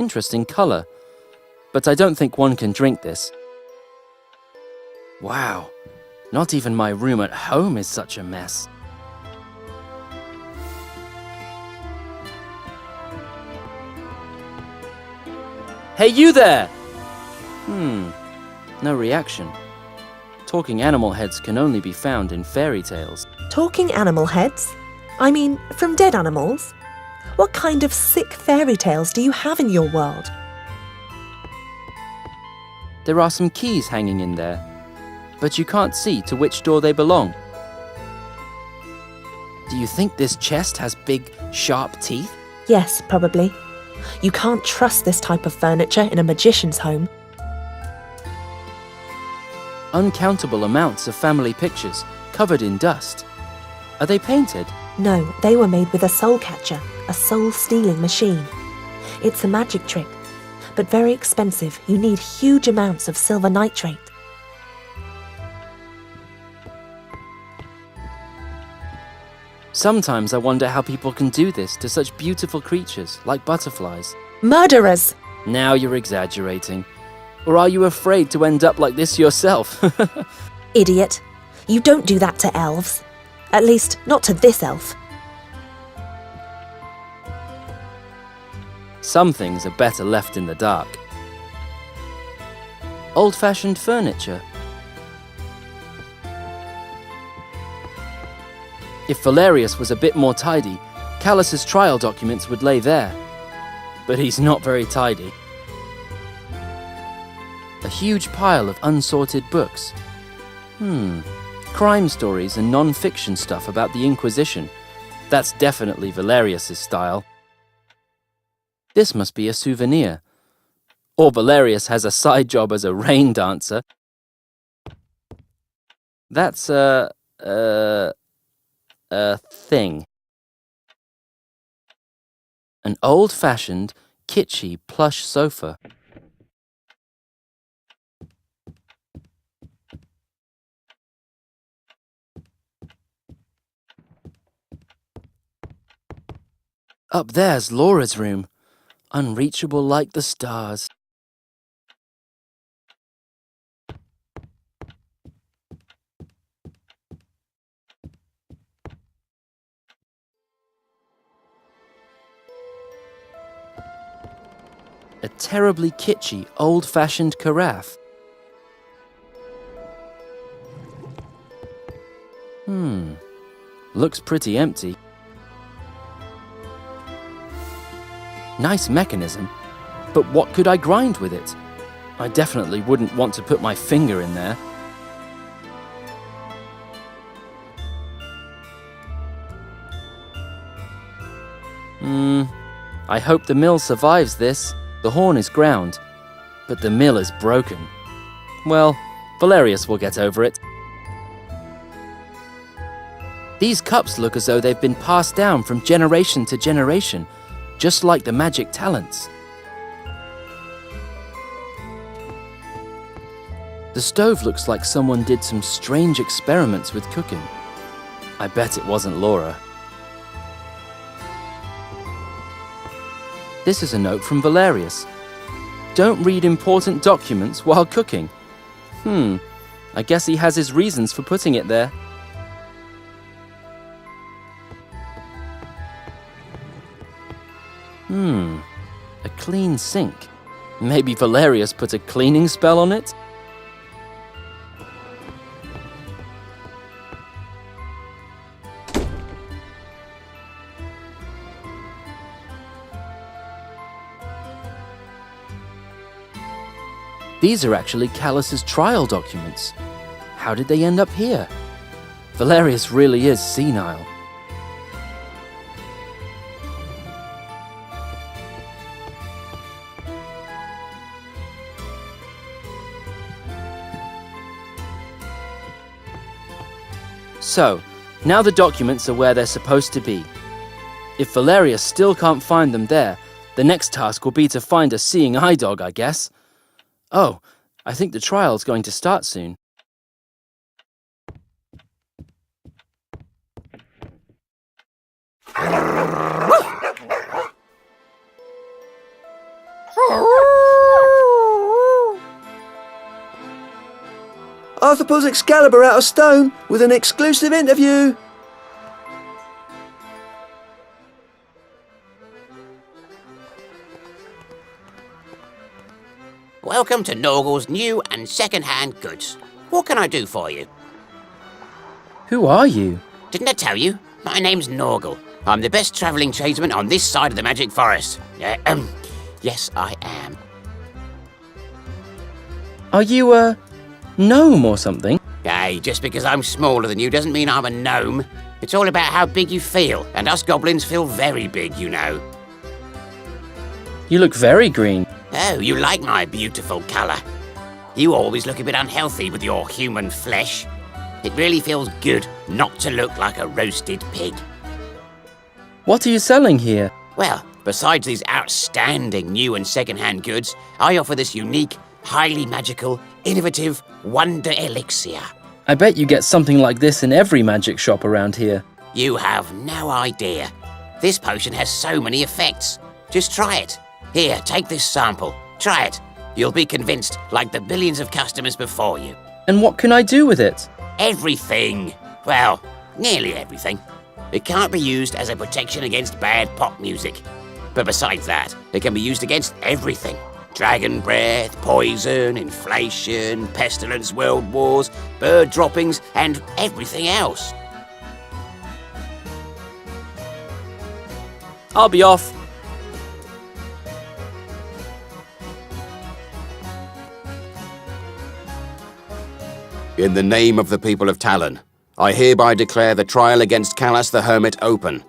Interesting colour. But I don't think one can drink this. Wow, not even my room at home is such a mess. Hey, you there! No reaction. Talking animal heads can only be found in fairy tales. Talking animal heads? I mean, from dead animals? What kind of sick fairy tales do you have in your world? There are some keys hanging in there, but you can't see to which door they belong. Do you think this chest has big, sharp teeth? Yes, probably. You can't trust this type of furniture in a magician's home. Uncountable amounts of family pictures, covered in dust. Are they painted? No, they were made with a soul catcher, a soul-stealing machine. It's a magic trick, but very expensive. You need huge amounts of silver nitrate. Sometimes I wonder how people can do this to such beautiful creatures, like butterflies. Murderers! Now you're exaggerating. Or are you afraid to end up like this yourself? Idiot. You don't do that to elves. At least, not to this elf. Some things are better left in the dark. Old-fashioned furniture. If Valerius was a bit more tidy, Callus's trial documents would lay there. But he's not very tidy. A huge pile of unsorted books. Crime stories and non-fiction stuff about the Inquisition. That's definitely Valerius's style. This must be a souvenir. Or Valerius has a side job as a rain dancer. That's a thing. An old-fashioned, kitschy plush sofa. Up there's Laura's room, unreachable like the stars. A terribly kitschy, old-fashioned carafe. Looks pretty empty. Nice mechanism, but what could I grind with it? I definitely wouldn't want to put my finger in there. I hope the mill survives this. The horn is ground, but the mill is broken. Well, Valerius will get over it. These cups look as though they've been passed down from generation to generation, just like the magic talents. The stove looks like someone did some strange experiments with cooking. I bet it wasn't Laura. This is a note from Valerius. Don't read important documents while cooking. I guess he has his reasons for putting it there. A clean sink. Maybe Valerius put a cleaning spell on it? These are actually Callus's trial documents. How did they end up here? Valerius really is senile. So, now the documents are where they're supposed to be. If Valerius still can't find them there, the next task will be to find a seeing eye dog, I guess. Oh, I think the trial's going to start soon. Arthur pulls Excalibur out of stone with an exclusive interview. Welcome to Norgal's new and second-hand goods. What can I do for you? Who are you? Didn't I tell you? My name's Norgal. I'm the best travelling tradesman on this side of the Magic Forest. Yes, I am. Are you a gnome or something? Hey, just because I'm smaller than you doesn't mean I'm a gnome. It's all about how big you feel, and us goblins feel very big, you know. You look very green. Oh, you like my beautiful colour. You always look a bit unhealthy with your human flesh. It really feels good not to look like a roasted pig. What are you selling here? Well, besides these outstanding new and second-hand goods, I offer this unique, highly magical, innovative wonder elixir. I bet you get something like this in every magic shop around here. You have no idea. This potion has so many effects. Just try it. Here, take this sample. Try it. You'll be convinced, like the billions of customers before you. And what can I do with it? Everything. Well, nearly everything. It can't be used as a protection against bad pop music. But besides that, it can be used against everything. Dragon breath, poison, inflation, pestilence, world wars, bird droppings, and everything else. I'll be off. In the name of the people of Talon, I hereby declare the trial against Callas the Hermit open.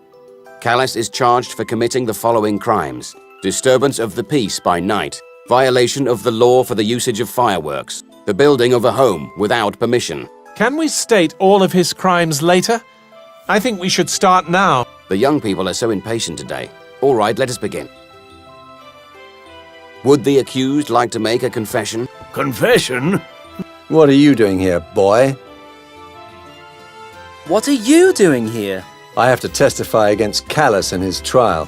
Callas is charged for committing the following crimes: disturbance of the peace by night, violation of the law for the usage of fireworks, the building of a home without permission. Can we state all of his crimes later? I think we should start now. The young people are so impatient today. All right, let us begin. Would the accused like to make a confession? Confession? What are you doing here, boy? What are you doing here? I have to testify against Callas in his trial.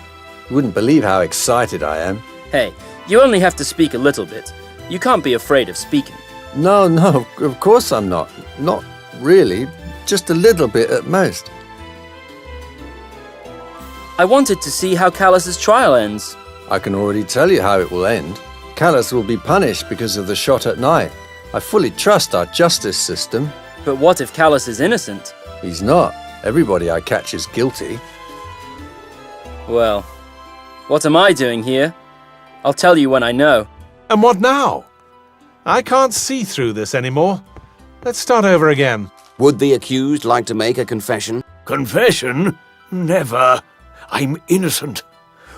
You wouldn't believe how excited I am. Hey, you only have to speak a little bit. You can't be afraid of speaking. No, of course I'm not. Not really. Just a little bit at most. I wanted to see how Callas's trial ends. I can already tell you how it will end. Callas will be punished because of the shot at night. I fully trust our justice system. But what if Callas is innocent? He's not. Everybody I catch is guilty. Well, what am I doing here? I'll tell you when I know. And what now? I can't see through this anymore. Let's start over again. Would the accused like to make a confession? Confession? Never. I'm innocent.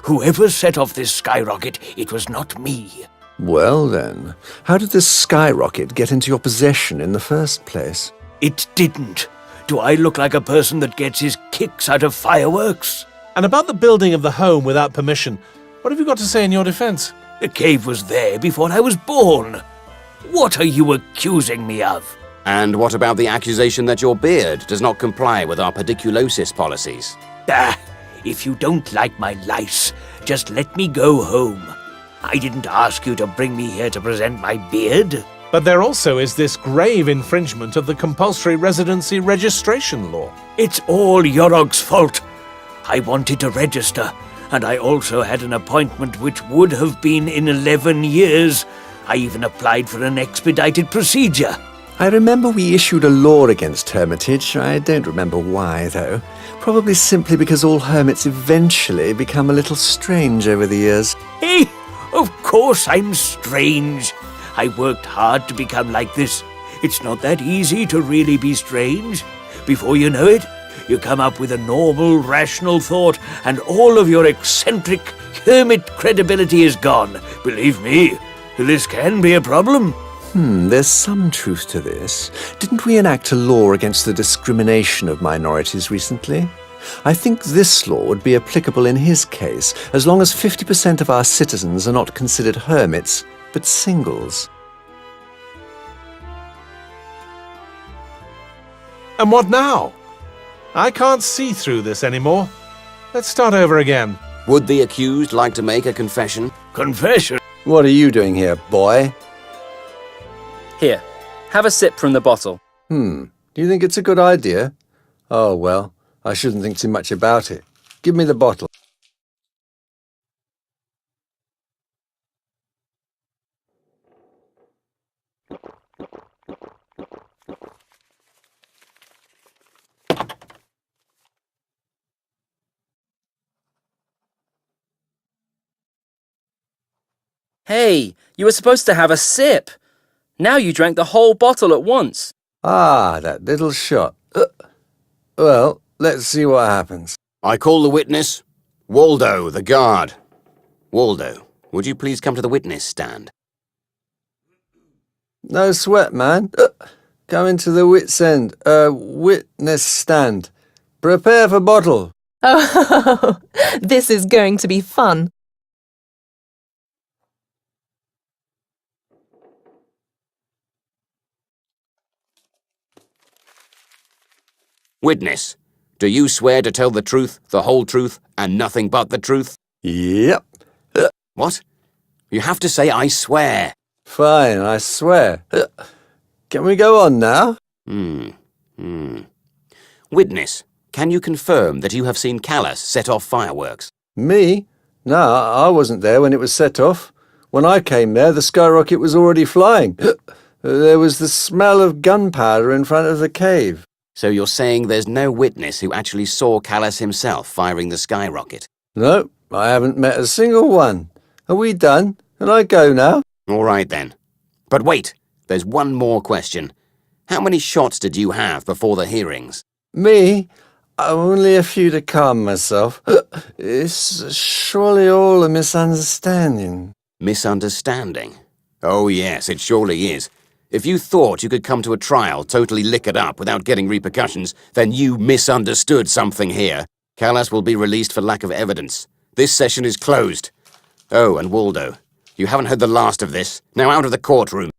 Whoever set off this skyrocket, it was not me. Well then, how did this skyrocket get into your possession in the first place? It didn't. Do I look like a person that gets his kicks out of fireworks? And about the building of the home without permission, what have you got to say in your defense? The cave was there before I was born. What are you accusing me of? And what about the accusation that your beard does not comply with our pediculosis policies? If you don't like my lice, just let me go home. I didn't ask you to bring me here to present my beard. But there also is this grave infringement of the compulsory residency registration law. It's all Yorog's fault. I wanted to register, and I also had an appointment which would have been in 11 years. I even applied for an expedited procedure. I remember we issued a law against hermitage. I don't remember why, though. Probably simply because all hermits eventually become a little strange over the years. Hey, of course I'm strange. I worked hard to become like this. It's not that easy to really be strange. Before you know it, you come up with a normal, rational thought, and all of your eccentric hermit credibility is gone. Believe me, this can be a problem. There's some truth to this. Didn't we enact a law against the discrimination of minorities recently? I think this law would be applicable in his case, as long as 50% of our citizens are not considered hermits, but singles. And what now? I can't see through this anymore. Let's start over again. Would the accused like to make a confession? Confession? What are you doing here, boy? Here, Have a sip from the bottle. Do you think it's a good idea? Oh, well, I shouldn't think too much about it. Give me the bottle. Hey, you were supposed to have a sip. Now you drank the whole bottle at once. Ah, that little shot. Well, let's see what happens. I call the witness, Waldo, the guard. Waldo, would you please come to the witness stand? No sweat, man. Come into the wit's end. Witness stand. Prepare for bottle. Oh, this is going to be fun. Witness, do you swear to tell the truth, the whole truth, and nothing but the truth? Yep. What? You have to say, I swear. Fine, I swear. Can we go on now? Witness, can you confirm that you have seen Callas set off fireworks? Me? No, I wasn't there when it was set off. When I came there, the skyrocket was already flying. There was the smell of gunpowder in front of the cave. So you're saying there's no witness who actually saw Callas himself firing the skyrocket? No, I haven't met a single one. Are we done? Can I go now? All right then. But wait, there's one more question. How many shots did you have before the hearings? Me? Only a few to calm myself. It's surely all a misunderstanding. Misunderstanding? Oh yes, it surely is. If you thought you could come to a trial totally liquored up without getting repercussions, then you misunderstood something here. Callas will be released for lack of evidence. This session is closed. Oh, and Waldo, you haven't heard the last of this. Now out of the courtroom.